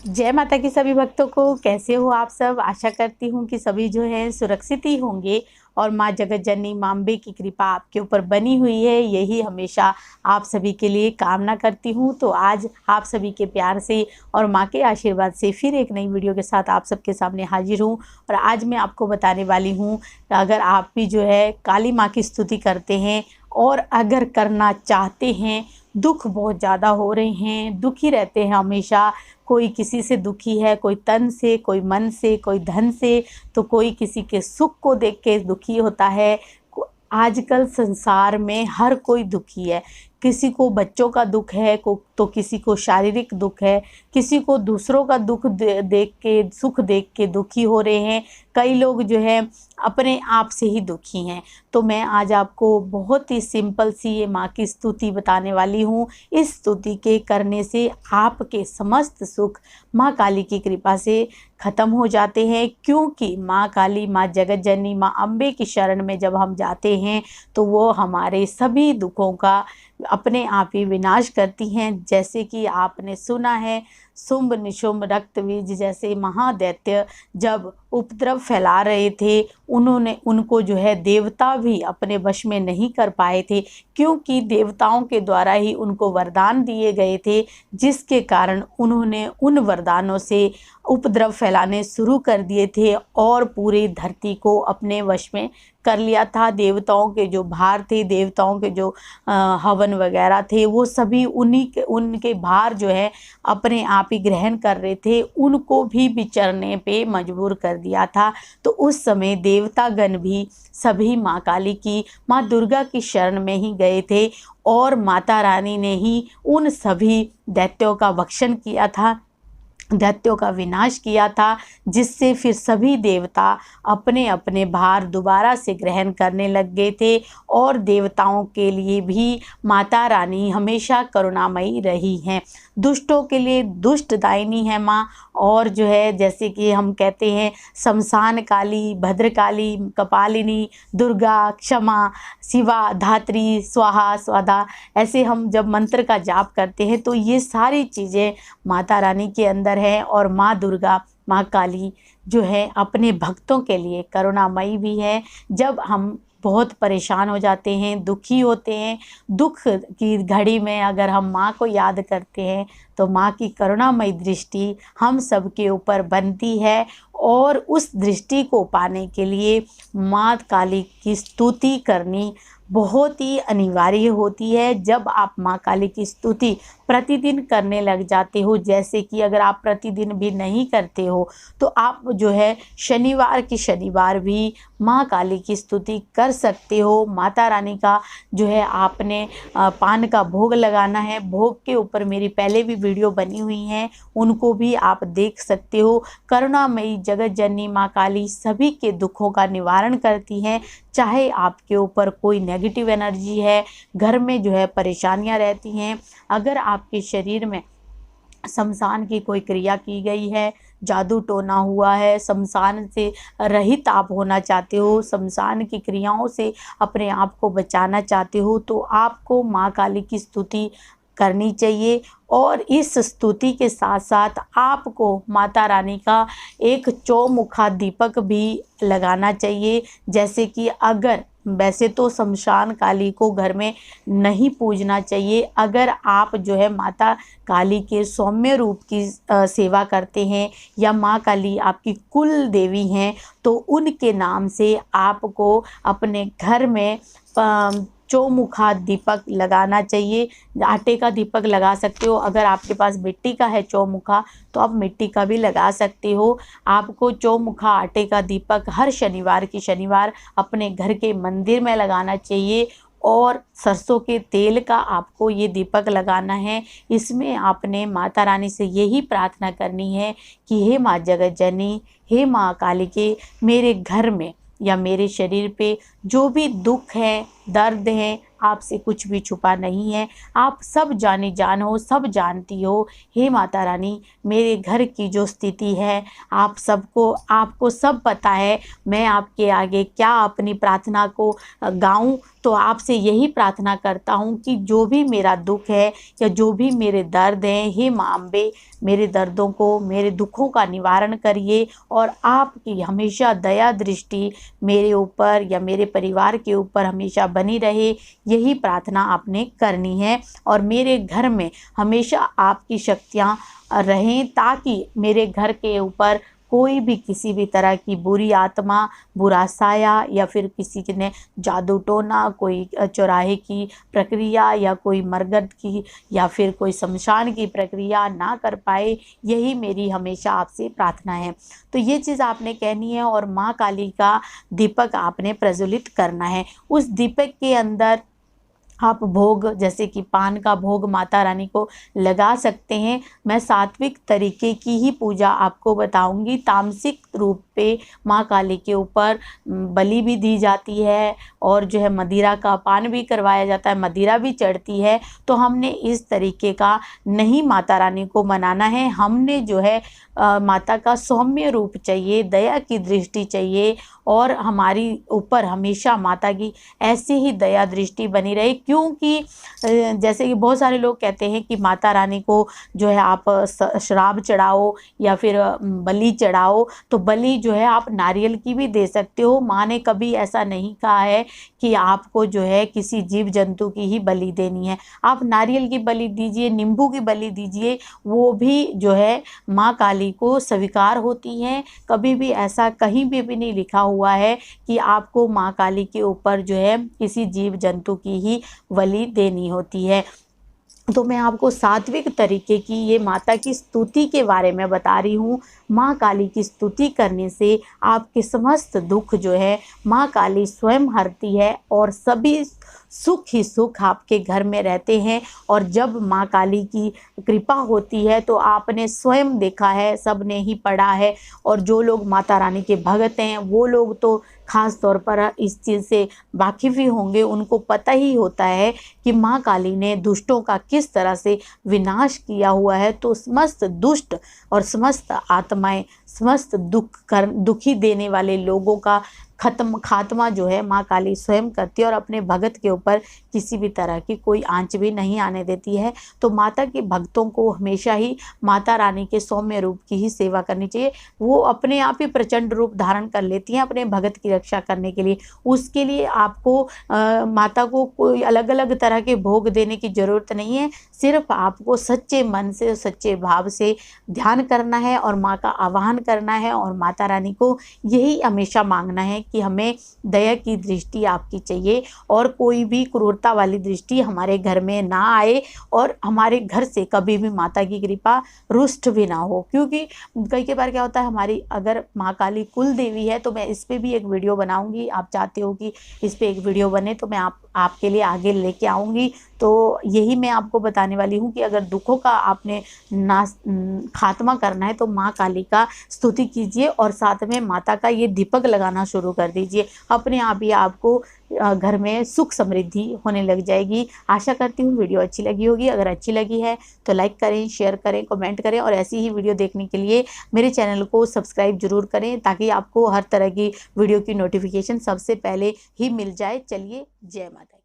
जय माता की सभी भक्तों को। कैसे हो आप सब? आशा करती हूँ कि सभी जो है सुरक्षित ही होंगे और माँ जगत जननी माँ अम्बे की कृपा आपके ऊपर बनी हुई है, यही हमेशा आप सभी के लिए कामना करती हूँ। तो आज आप सभी के प्यार से और माँ के आशीर्वाद से फिर एक नई वीडियो के साथ आप सबके सामने हाजिर हूँ। और आज मैं आपको बताने वाली हूँ, अगर आप भी जो है काली माँ की स्तुति करते हैं और अगर करना चाहते हैं, दुख बहुत ज़्यादा हो रहे हैं, दुखी रहते हैं हमेशा, कोई किसी से दुखी है, कोई तन से, कोई मन से, कोई धन से, तो कोई किसी के सुख को देख के दुखी होता है। आजकल संसार में हर कोई दुखी है। किसी को बच्चों का दुख है तो किसी को शारीरिक दुख है, किसी को दूसरों का दुख देख के, सुख देख के दुखी हो रहे हैं। कई लोग जो है अपने आप से ही दुखी हैं। तो मैं आज आपको बहुत ही सिंपल सी ये माँ की स्तुति बताने वाली हूँ। इस स्तुति के करने से आपके समस्त सुख माँ काली की कृपा से ख़त्म हो जाते हैं, क्योंकि माँ काली, माँ जगत जननी, माँ अम्बे की शरण में जब हम जाते हैं तो वो हमारे सभी दुखों का अपने आप ही विनाश करती हैं। जैसे कि आपने सुना है, शुंभ निशुंभ रक्तबीज जैसे महादैत्य जब उपद्रव फैला रहे थे, उनको जो है देवता भी अपने वश में नहीं कर पाए थे, क्योंकि देवताओं के द्वारा ही उनको वरदान दिए गए थे, जिसके कारण उन्होंने उन वरदानों से उपद्रव फैलाने शुरू कर दिए थे और पूरी धरती को अपने वश में कर लिया था। देवताओं के जो भार थे, देवताओं के जो हवन वगैरह थे, वो सभी उनके भार जो है अपने आप ही ग्रहण कर रहे थे, उनको भी विचरने पे मजबूर कर दिया था। तो उस समय देवतागण भी सभी माँ काली की, माँ दुर्गा की शरण में ही गए थे और माता रानी ने ही उन सभी दैत्यों का भक्षण किया था, दैत्यों का विनाश किया था, जिससे फिर सभी देवता अपने अपने भार दोबारा से ग्रहण करने लग गए थे। और देवताओं के लिए भी माता रानी हमेशा करुणामयी रही हैं। दुष्टों के लिए दुष्टदायिनी है माँ। और जो है जैसे कि हम कहते हैं शमशान काली, भद्रकाली, कपालिनी, दुर्गा, क्षमा, शिवा, धात्री, स्वाहा, स्वाधा, ऐसे हम जब मंत्र का जाप करते हैं तो ये सारी चीज़ें माता रानी के अंदर है। और माँ दुर्गा, माँ काली जो है अपने भक्तों के लिए करुणामयी भी है। जब हम बहुत परेशान हो जाते हैं, दुखी होते हैं, दुख की घड़ी में अगर हम माँ को याद करते हैं तो माँ की करुणामयी दृष्टि हम सबके ऊपर बनती है। और उस दृष्टि को पाने के लिए माँ काली की स्तुति करनी बहुत ही अनिवार्य होती है। जब आप माँ काली की स्तुति प्रतिदिन करने लग जाते हो, जैसे कि अगर आप प्रतिदिन भी नहीं करते हो तो आप जो है शनिवार की शनिवार भी माँ काली की स्तुति कर सकते हो। माता रानी का जो है आपने पान का भोग लगाना है। भोग के ऊपर मेरी पहले भी वीडियो बनी हुई हैं, उनको भी आप देख सकते हो। करुणामयी जगत जननी माँ काली सभी के दुखों का निवारण करती हैं। चाहे आपके ऊपर कोई नेगेटिव एनर्जी है, घर में जो है परेशानियां रहती हैं, अगर आपके शरीर में शमशान की कोई क्रिया की गई है, जादू टोना हुआ है, शमशान से रहित आप होना चाहते हो, शमशान की क्रियाओं से अपने आप को बचाना चाहते हो, तो आपको माँ काली की स्तुति करनी चाहिए। और इस स्तुति के साथ साथ आपको माता रानी का एक चौमुखा दीपक भी लगाना चाहिए। जैसे कि अगर वैसे तो शमशान काली को घर में नहीं पूजना चाहिए, अगर आप जो है माता काली के सौम्य रूप की सेवा करते हैं या माँ काली आपकी कुल देवी हैं, तो उनके नाम से आपको अपने घर में चौमुखा दीपक लगाना चाहिए। आटे का दीपक लगा सकते हो, अगर आपके पास मिट्टी का है चौमुखा तो आप मिट्टी का भी लगा सकते हो। आपको चौमुखा आटे का दीपक हर शनिवार की शनिवार अपने घर के मंदिर में लगाना चाहिए। और सरसों के तेल का आपको ये दीपक लगाना है। इसमें आपने माता रानी से यही प्रार्थना करनी है कि हे माँ जगत जननी, हे माँ काली के, मेरे घर में या मेरे शरीर पे जो भी दुख है, दर्द हैं, आपसे कुछ भी छुपा नहीं है। आप सब जानी जान हो, सब जानती हो। हे माता रानी, मेरे घर की जो स्थिति है आपको सब पता है। मैं आपके आगे क्या अपनी प्रार्थना को गाऊं, तो आपसे यही प्रार्थना करता हूं कि जो भी मेरा दुख है या जो भी मेरे दर्द हैं, हे माँ अम्बे, मेरे दर्दों को, मेरे दुखों का निवारण करिए और आपकी हमेशा दया दृष्टि मेरे ऊपर या मेरे परिवार के ऊपर हमेशा बनी रहे। यही प्रार्थना आपने करनी है और मेरे घर में हमेशा आपकी शक्तियाँ रहें, ताकि मेरे घर के ऊपर कोई भी किसी भी तरह की बुरी आत्मा, बुरा साया या फिर किसी ने जादू टोना, कोई चौराहे की प्रक्रिया या कोई मरगत की या फिर कोई शमशान की प्रक्रिया ना कर पाए। यही मेरी हमेशा आपसे प्रार्थना है। तो ये चीज़ आपने कहनी है और माँ काली का दीपक आपने प्रज्वलित करना है। उस दीपक के अंदर आप भोग, जैसे कि पान का भोग माता रानी को लगा सकते हैं। मैं सात्विक तरीके की ही पूजा आपको बताऊंगी। तामसिक रूप पे माँ काली के ऊपर बलि भी दी जाती है और जो है मदिरा का पान भी करवाया जाता है, मदिरा भी चढ़ती है। तो हमने इस तरीके का नहीं माता रानी को मनाना है। हमने जो है माता का सौम्य रूप चाहिए, दया की दृष्टि चाहिए और हमारी ऊपर हमेशा माता की ऐसी ही दया दृष्टि बनी रहे। क्योंकि जैसे कि बहुत सारे लोग कहते हैं कि माता रानी को जो है आप शराब चढ़ाओ या फिर बलि चढ़ाओ, तो बलि जो है आप नारियल की भी दे सकते हो। माँ ने कभी ऐसा नहीं कहा है कि आपको जो है किसी जीव जंतु की ही बलि देनी है। आप नारियल की बलि दीजिए, नींबू की बलि दीजिए, वो भी जो है माँ काली को स्वीकार होती हैं। कभी भी ऐसा कहीं भी नहीं लिखा हुआ है कि आपको माँ काली के ऊपर जो है किसी जीव जंतु की ही बलि देनी होती है। तो मैं आपको सात्विक तरीके की ये माता की स्तुति के बारे में बता रही हूँ। माँ काली की स्तुति करने से आपके समस्त दुख जो है माँ काली स्वयं हरती है और सभी सुख ही सुख आपके घर में रहते हैं। और जब माँ काली की कृपा होती है तो आपने स्वयं देखा है, सब ने ही पढ़ा है। और जो लोग माता रानी के भगत हैं वो लोग तो खास तौर पर इस चीज़ से वाकिफ़ ही होंगे। उनको पता ही होता है कि माँ काली ने दुष्टों का किस तरह से विनाश किया हुआ है। तो समस्त दुष्ट और समस्त आत्माएं, समस्त दुखी देने वाले लोगों का खात्मा जो है माँ काली स्वयं करती है और अपने भगत के ऊपर किसी भी तरह की कोई आंच भी नहीं आने देती है। तो माता के भक्तों को हमेशा ही माता रानी के सौम्य रूप की ही सेवा करनी चाहिए। वो अपने आप ही प्रचंड रूप धारण कर लेती हैं अपने भगत की रक्षा करने के लिए। उसके लिए आपको माता को कोई अलग अलग तरह के भोग देने की ज़रूरत नहीं है। सिर्फ आपको सच्चे मन से, सच्चे भाव से ध्यान करना है और माँ का आवाहन करना है और माता रानी को यही हमेशा मांगना है कि हमें दया की दृष्टि आपकी चाहिए और कोई भी क्रूरता वाली दृष्टि हमारे घर में ना आए और हमारे घर से कभी भी माता की कृपा रुष्ट भी ना हो। क्योंकि कई बार क्या होता है, हमारी अगर माँ काली कुल देवी है तो मैं इस पर भी एक वीडियो बनाऊंगी। आप चाहते हो कि इस पर एक वीडियो बने तो मैं आपके लिए आगे लेके आऊँगी। तो यही मैं आपको बताने वाली हूँ कि अगर दुखों का आपने खात्मा करना है तो माँ काली का स्तुति कीजिए और साथ में माता का ये दीपक लगाना शुरू कर दीजिए। अपने आप ही आपको घर में सुख समृद्धि होने लग जाएगी। आशा करती हूँ वीडियो अच्छी लगी होगी। अगर अच्छी लगी है तो लाइक करें, शेयर करें, कमेंट करें और ऐसी ही वीडियो देखने के लिए मेरे चैनल को सब्सक्राइब जरूर करें, ताकि आपको हर तरह की वीडियो की नोटिफिकेशन सबसे पहले ही मिल जाए। चलिए, जय माता दी।